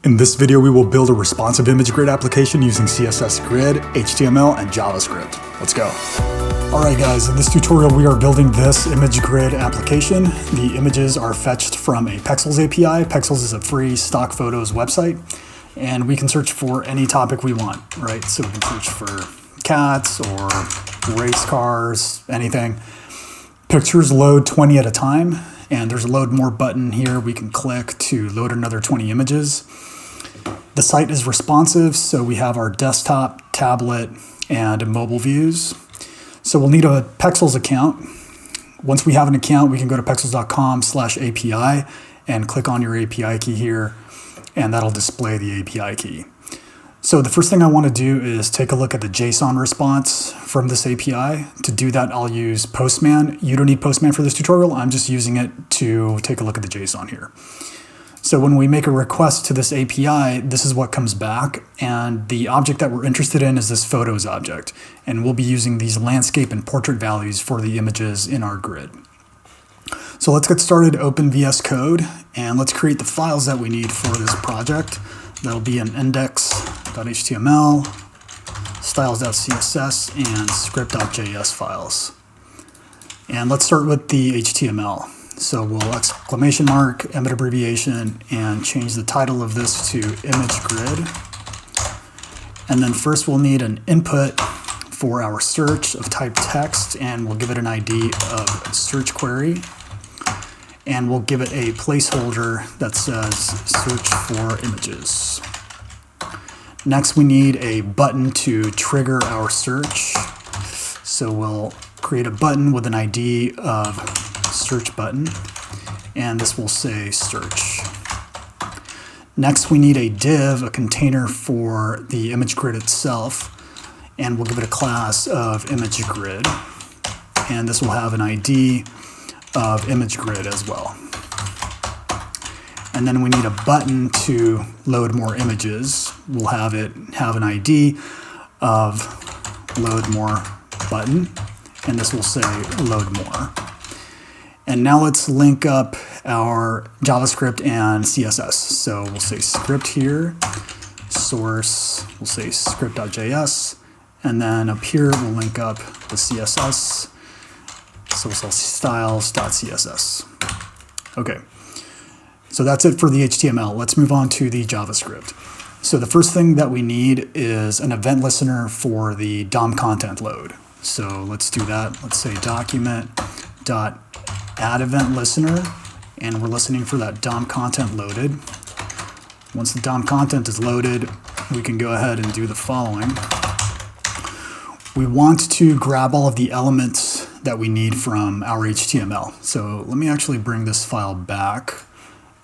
In this video, we will build a responsive image grid application using CSS Grid, HTML, and JavaScript. Let's go. All right, guys, in this tutorial, we are building this image grid application. The images are fetched from a Pexels API. Pexels is a free stock photos website, and we can search for any topic we want, right? So we can search for cats or race cars, anything. Pictures load 20 at a time, and there's a load more button here. We can click to load another 20 images. The site is responsive, so we have our desktop, tablet, and mobile views. So we'll need a Pexels account. Once we have an account, we can go to pexels.com/API and click on your API key here, and that'll display the API key. So the first thing I want to do is take a look at the JSON response from this API. To do that, I'll use Postman. You don't need Postman for this tutorial. I'm just using it to take a look at the JSON here. So when we make a request to this API, this is what comes back. And the object that we're interested in is this photos object. And we'll be using these landscape and portrait values for the images in our grid. So let's get started, open VS Code, and let's create the files that we need for this project. That'll be an index.html, styles.css, and script.js files. And let's start with the HTML. So we'll exclamation mark, emit abbreviation, and change the title of this to image grid. And then first we'll need an input for our search of type text, and we'll give it an ID of search query. And we'll give it a placeholder that says search for images. Next, we need a button to trigger our search. So we'll create a button with an ID of search button, and this will say search. Next, we need a div, a container for the image grid itself, and we'll give it a class of image grid, and this will have an ID of image grid as well. And then we need a button to load more images. We'll have it have an ID of load more button, and this will say load more. And now let's link up our JavaScript and CSS. So we'll say script here, source, we'll say script.js, and then up here we'll link up the CSS. So we'll say styles.css. Okay, so that's it for the HTML. Let's move on to the JavaScript. So the first thing that we need is an event listener for the DOM content load. So let's do that. Let's say document.add event listener, and we're listening for that DOM content loaded. Once the DOM content is loaded, we can go ahead and do the following. We want to grab all of the elements that we need from our HTML. So let me actually bring this file back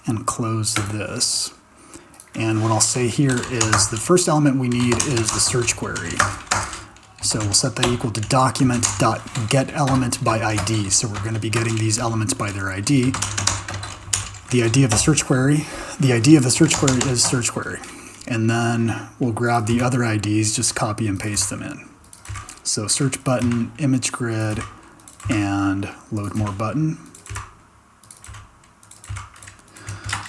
and close this. And what I'll say here is the first element we need is the search query. So we'll set that equal to document.getElementById. So we're going to be getting these elements by their ID. The ID of the search query. The ID of the search query is search query. And then we'll grab the other IDs, just copy and paste them in. So search button, image grid, and load more button.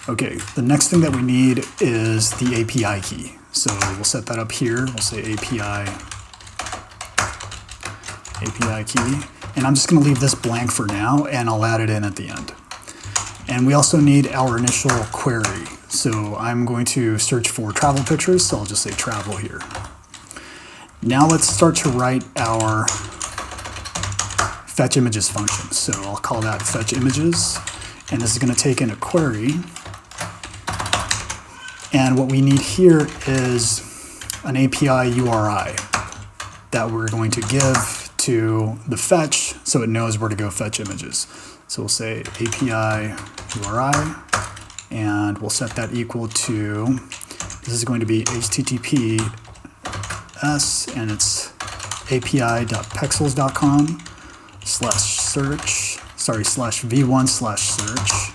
Okay, the next thing that we need is the API key. So we'll set that up here. We'll say API key, and I'm just going to leave this blank for now, and I'll add it in at the end. And we also need our initial query. So I'm going to search for travel pictures, so I'll just say travel here. Now let's start to write our fetch images function. So I'll call that fetch images, and this is going to take in a query. And what we need here is an API URI that we're going to give to the fetch so it knows where to go fetch images. So we'll say API URI, and we'll set that equal to, this is going to be HTTPS, and it's api.pexels.com/v1/search,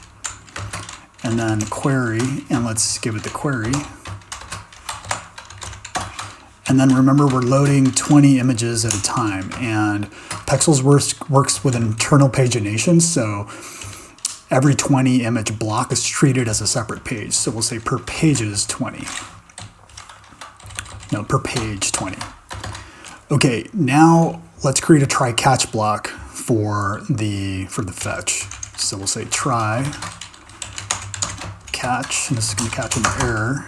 and then query, and let's give it the query. And then remember, we're loading 20 images at a time, and Pexels works with internal pagination. So every 20 image block is treated as a separate page. So we'll say per pages 20. No, per page 20. Okay, now let's create a try catch block for the fetch. So we'll say try catch, and this is going to catch an error.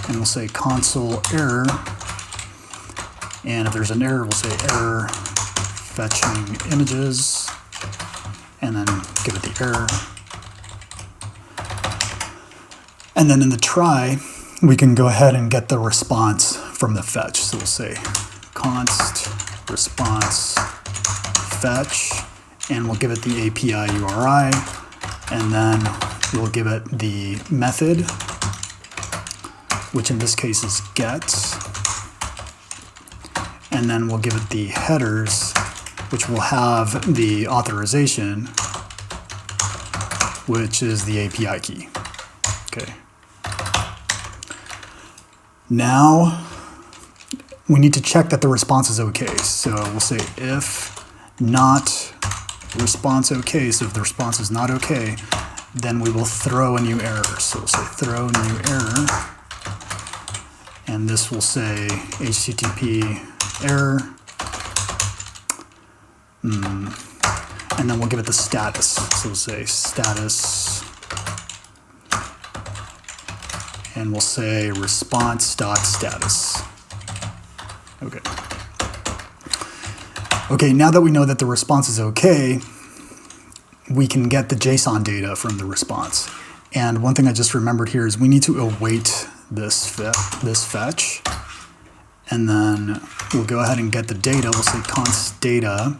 And we'll say console error. And if there's an error, we'll say error fetching images, and then give it the error. And then in the try, we can go ahead and get the response from the fetch. So we'll say const response fetch, and we'll give it the API URI, and then we'll give it the method, which in this case is get, and then we'll give it the headers, which will have the authorization, which is the API key. Okay. Now we need to check that the response is okay. So we'll say if not response okay. So if the response is not okay, then we will throw a new error. So we'll say throw new error, and this will say HTTP error, and then we'll give it the status. So we'll say status, and we'll say response.status. Okay. Okay, now that we know that the response is okay, we can get the JSON data from the response. And one thing I just remembered here is we need to await this fetch, and then we'll go ahead and get the data. We'll say const data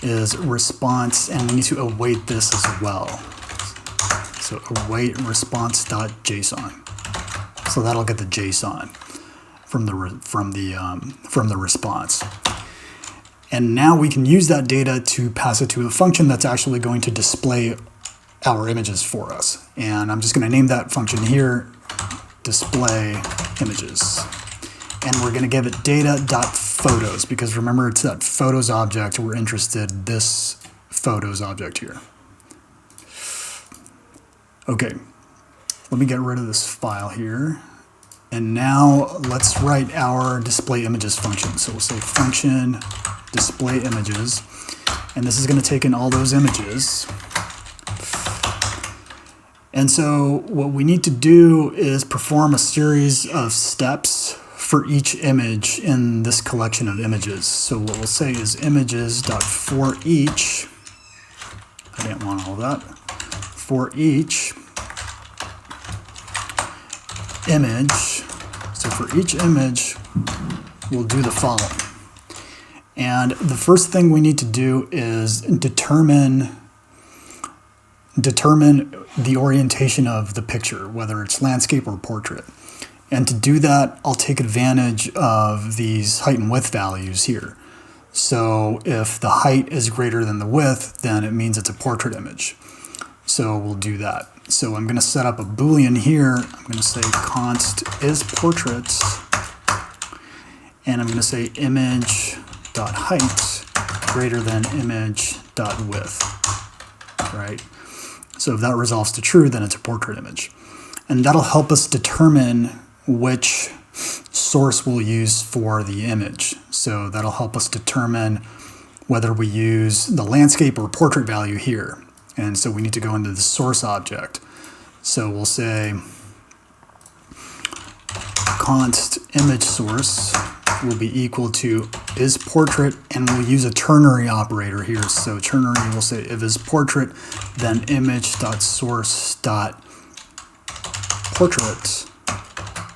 is response, and we need to await this as well. So await response.json. So that'll get the JSON from the response. And now we can use that data to pass it to a function that's actually going to display our images for us. And I'm just going to name that function here display images. And we're going to give it data.photos, because remember, it's that photos object we're interested in, this photos object here. Okay, let me get rid of this file here. And now let's write our display images function. So we'll say function display images, and this is going to take in all those images. And so what we need to do is perform a series of steps for each image in this collection of images. So what we'll say is images.forEach, I didn't want all that, for each image. So for each image, we'll do the following. And the first thing we need to do is determine the orientation of the picture, whether it's landscape or portrait. And to do that, I'll take advantage of these height and width values here. So if the height is greater than the width, then it means it's a portrait image. So we'll do that. So I'm going to set up a Boolean here. I'm going to say const is portrait, and I'm going to say image.height greater than image.width, right? So if that resolves to true, then it's a portrait image. And that'll help us determine which source we'll use for the image. So that'll help us determine whether we use the landscape or portrait value here. And so we need to go into the source object. So we'll say const image source will be equal to is portrait, and we'll use a ternary operator here. So ternary will say if is portrait, then image.source.portrait.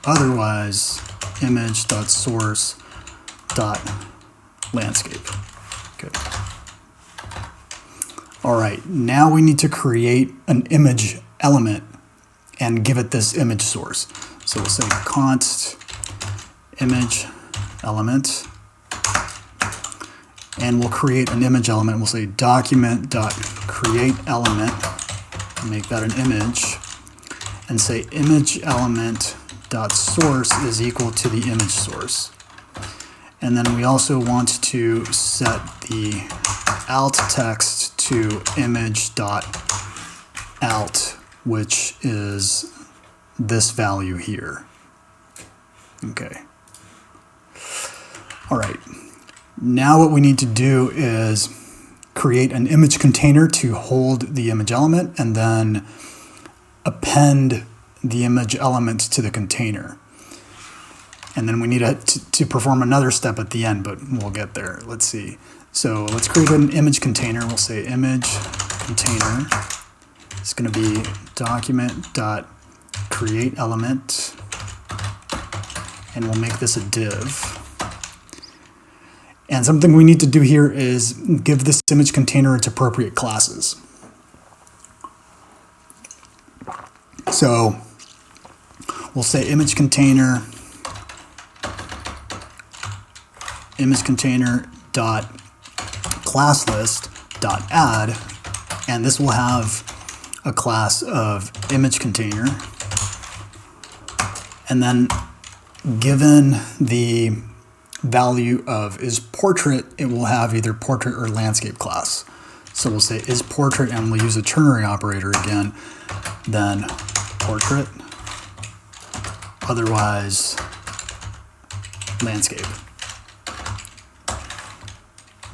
Otherwise, image.source.landscape. Okay. All right, now we need to create an image element and give it this image source. So we'll say const image element, and we'll create an image element. We'll say document.createElement, make that an image, and say image element.source is equal to the image source. And then we also want to set the alt text to image.out, which is this value here. Okay. All right. Now what we need to do is create an image container to hold the image element and then append the image element to the container. And then we need to perform another step at the end, but we'll get there. Let's see. So let's create an image container. We'll say image container. It's going to be document.createElement, and we'll make this a div. And something we need to do here is give this image container its appropriate classes. So we'll say image container dot class list dot add, and this will have a class of image container, and then given the value of is portrait, it will have either portrait or landscape class. So we'll say is portrait, and we'll use a ternary operator again, then portrait, otherwise landscape.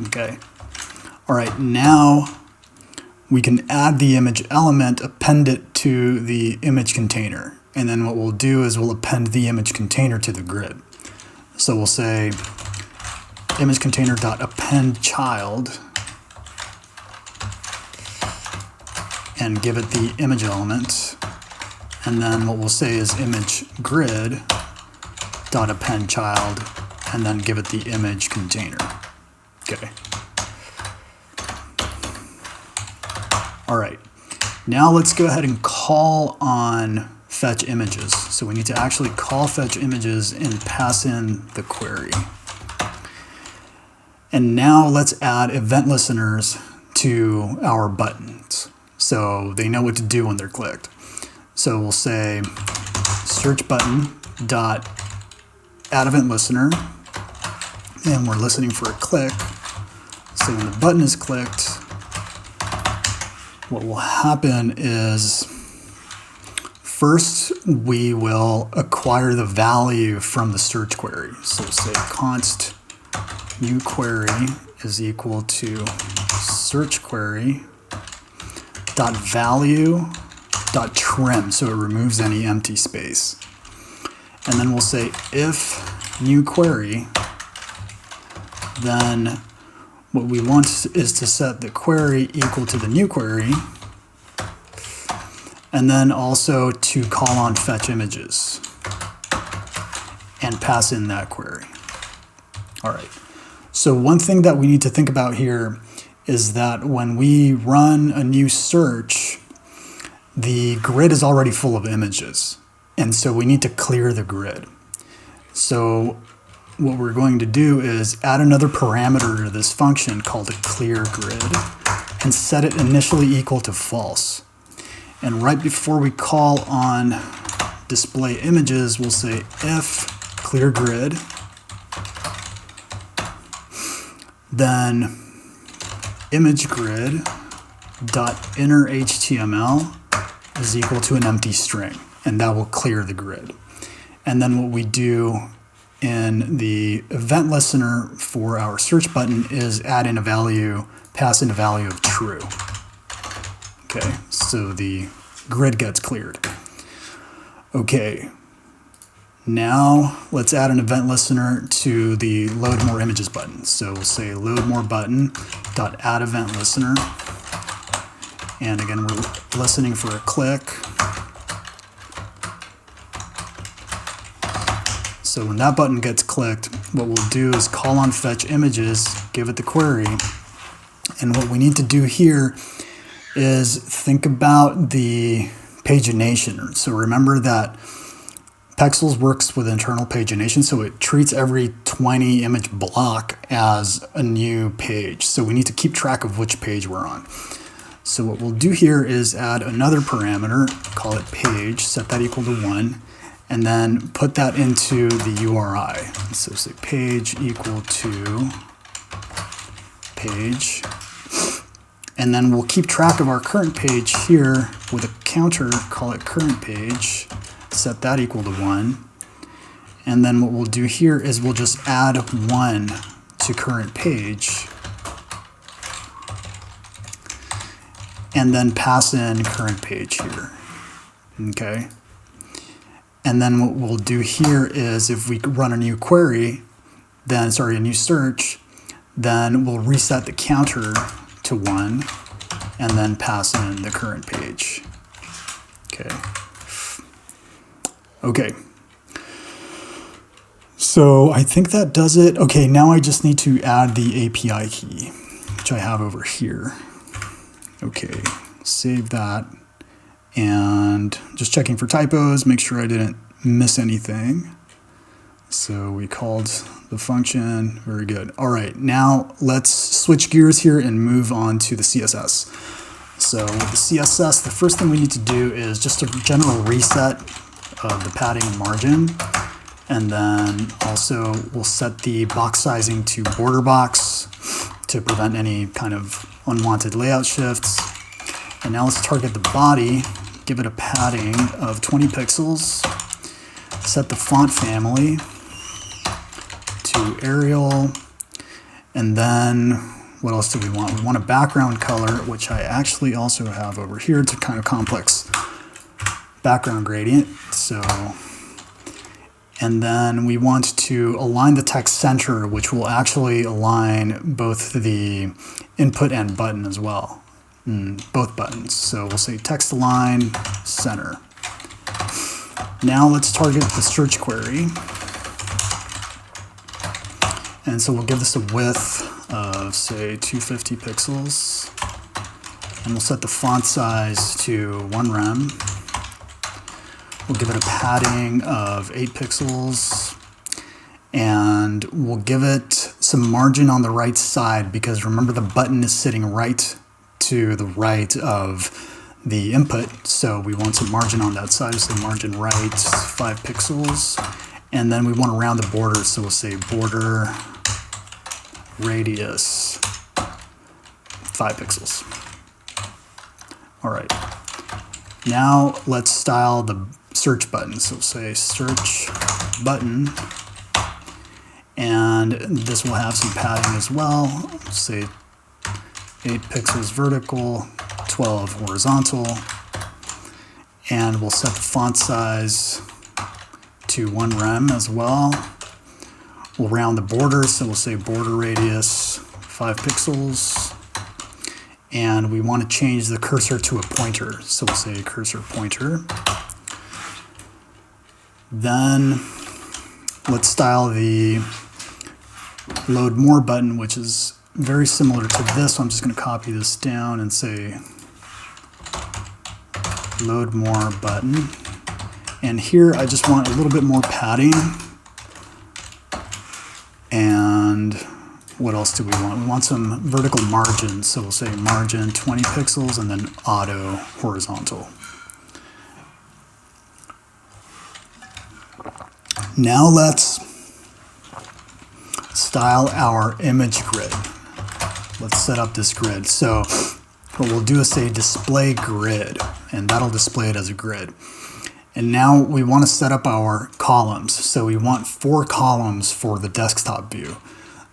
Okay. All right, now we can add the image element, append it to the image container. And then what we'll do is we'll append the image container to the grid. So we'll say image container.append child and give it the image element. And then what we'll say is image grid.append child and then give it the image container. Okay. All right. Now let's go ahead and call on fetch images. So we need to actually call fetch images and pass in the query. And now let's add event listeners to our buttons so they know what to do when they're clicked. So we'll say search button dot add event listener, and we're listening for a click. So when the button is clicked, what will happen is first we will acquire the value from the search query. So say const new query is equal to search query dot value dot trim, so it removes any empty space. And then we'll say if new query, then what we want is to set the query equal to the new query, and then also to call on fetch images and pass in that query. All right. So one thing that we need to think about here is that when we run a new search, the grid is already full of images. And so we need to clear the grid. So what we're going to do is add another parameter to this function called a clear grid and set it initially equal to false. And right before we call on display images, we'll say if clear grid, then image grid dot inner HTML is equal to an empty string, and that will clear the grid. And then what we do in the event listener for our search button is add in a value, pass in a value of true. Okay, so the grid gets cleared. Okay, now let's add an event listener to the load more images button. So we'll say load more button dot add event listener. And again, we're listening for a click. So when that button gets clicked, what we'll do is call on fetch images, give it the query. And what we need to do here is think about the pagination. So remember that Pexels works with internal pagination, so it treats every 20 image block as a new page. So we need to keep track of which page we're on. So what we'll do here is add another parameter, call it page, set that equal to 1, and then put that into the URI. So say page equal to page, And then we'll keep track of our current page here with a counter, call it current page, set that equal to 1. And then what we'll do here is we'll just add 1 to current page. And then pass in current page here. Okay. And then what we'll do here is if we run a new query, then, sorry, a new search, then we'll reset the counter to 1 and then pass in the current page. Okay. Okay. So I think that does it. Okay, now I just need to add the API key, which I have over here. Okay, save that. And just checking for typos, make sure I didn't miss anything. So we called the function, very good. All right, now let's switch gears here and move on to the CSS. So with the CSS, the first thing we need to do is just a general reset of the padding and margin. And then also we'll set the box sizing to border box to prevent any kind of unwanted layout shifts. And now let's target the body, give it a padding of 20 pixels, set the font family to Arial, and then what else do we want? We want a background color, which I actually also have over here. It's a kind of complex background gradient. So, and then we want to align the text center, which will actually align both the input and button as well. Both buttons. So we'll say text align center. Now let's target the search query. And so we'll give this a width of, say, 250 pixels. And we'll set the font size to 1 rem. We'll give it a padding of 8 pixels. And we'll give it some margin on the right side, because remember the button is sitting right to the right of the input. So we want some margin on that side. So margin right, 5 pixels. And then we want to round the border. So we'll say border radius 5 pixels. All right. Now let's style the search button. So we'll say search button, and this will have some padding as well. Say 8 pixels vertical, 12 horizontal, and we'll set the font size to 1 rem as well. We'll round the border, so we'll say border radius 5 pixels, and we want to change the cursor to a pointer, so we'll say cursor pointer. Then let's style the load more button, which is very similar to this. So I'm just going to copy this down and say load more button. And here I just want a little bit more padding. And what else do we want? We want some vertical margin. So we'll say margin 20 pixels and then auto horizontal. Now let's style our image grid. Let's set up this grid. So what we'll do is say display grid, and that'll display it as a grid. And now we want to set up our columns. So we want 4 columns for the desktop view.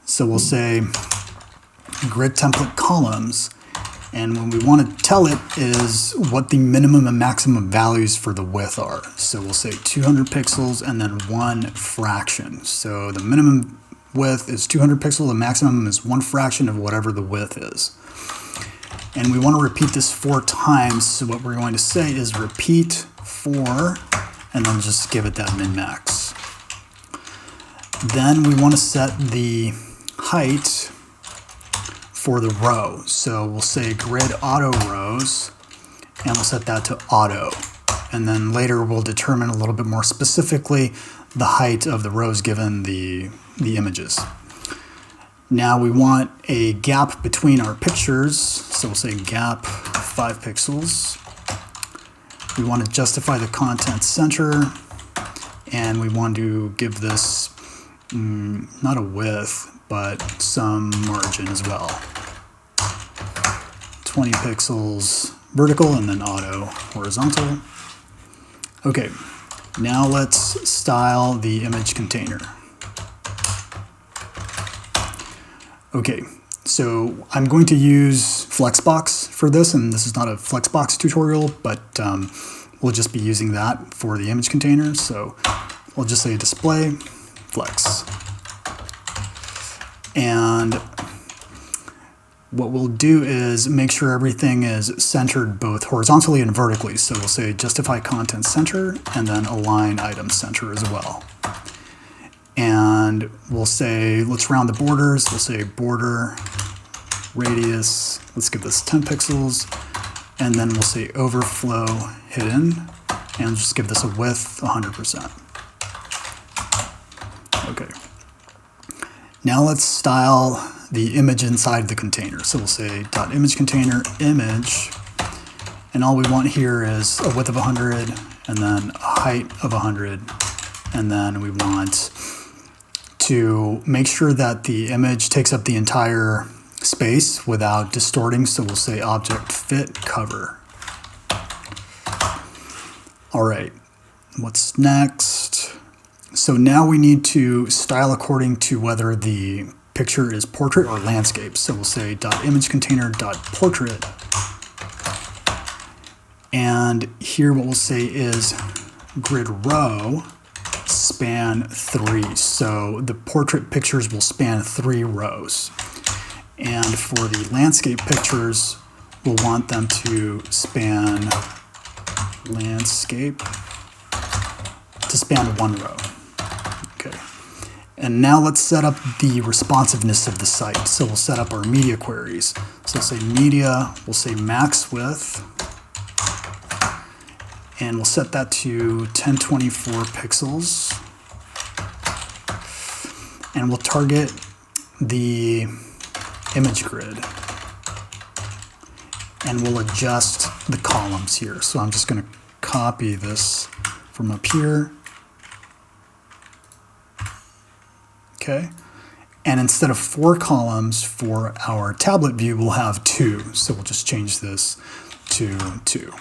So we'll say grid template columns, and when we want to tell it is what the minimum and maximum values for the width are. So we'll say 200 pixels and then 1 fraction. So the minimum width is 200 pixels, the maximum is 1 fraction of whatever the width is. And we want to repeat this 4 times. So what we're going to say is repeat 4, and then just give it that min-max. Then we want to set the height for the row. So we'll say grid auto rows, and we'll set that to auto. And then later we'll determine a little bit more specifically the height of the rows given the images. Now we want a gap between our pictures. So we'll say gap 5 pixels. We want to justify the content center, and we want to give this not a width, but some margin as well. 20 pixels vertical and then auto horizontal. Okay, now let's style the image container. Okay, so I'm going to use Flexbox for this, and this is not a Flexbox tutorial, but we'll just be using that for the image container. So we'll just say display flex. And what we'll do is make sure everything is centered both horizontally and vertically. So we'll say justify content center and then align item center as well. And we'll say, let's round the borders. We'll say border radius, let's give this 10 pixels. And then we'll say overflow hidden, and just give this a width 100%. Okay. Now let's style the image inside the container. So we'll say .image container image, and all we want here is a width of 100 and then a height of 100, and then we want to make sure that the image takes up the entire space without distorting. So we'll say object fit cover. All right, what's next? So now we need to style according to whether the picture is portrait or landscape. So we'll say .image container .portrait. And here what we'll say is grid row span 3. So the portrait pictures will span 3 rows. And for the landscape pictures, we'll want them to span landscape to span 1 row. Okay. And now let's set up the responsiveness of the site. So we'll set up our media queries. So we'll say media, we'll say max width, and we'll set that to 1024 pixels. And we'll target the image grid. And we'll adjust the columns here. So I'm just going to copy this from up here. Okay. And instead of 4 columns for our tablet view, we'll have 2. So we'll just change this to 2.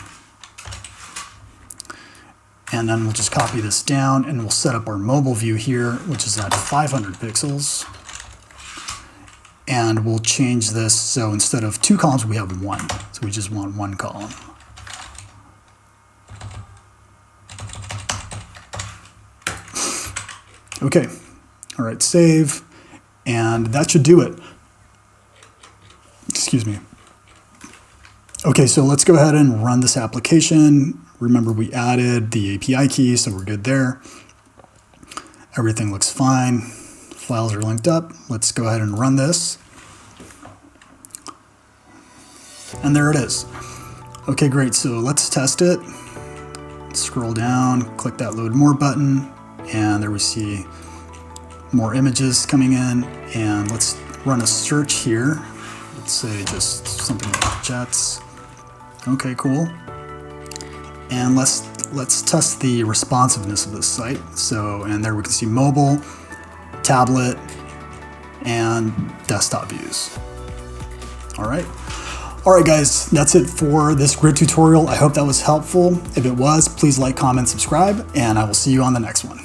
And then we'll just copy this down and we'll set up our mobile view here, which is at 500 pixels. And we'll change this so instead of 2 columns, we have 1. So we just want 1 column. Okay. All right, save. And that should do it. Excuse me. Okay, so let's go ahead and run this application. Remember, we added the API key, so we're good there. Everything looks fine. Files are linked up. Let's go ahead and run this. And there it is. Okay, great. So let's test it. Scroll down, click that load more button, and there we see more images coming in. And let's run a search here. Let's say just something like jets. Okay, cool. And let's test the responsiveness of this site. So, and there we can see mobile, tablet, and desktop views. All right. All right, guys, that's it for this grid tutorial. I hope that was helpful. If it was, please like, comment, subscribe, and I will see you on the next one.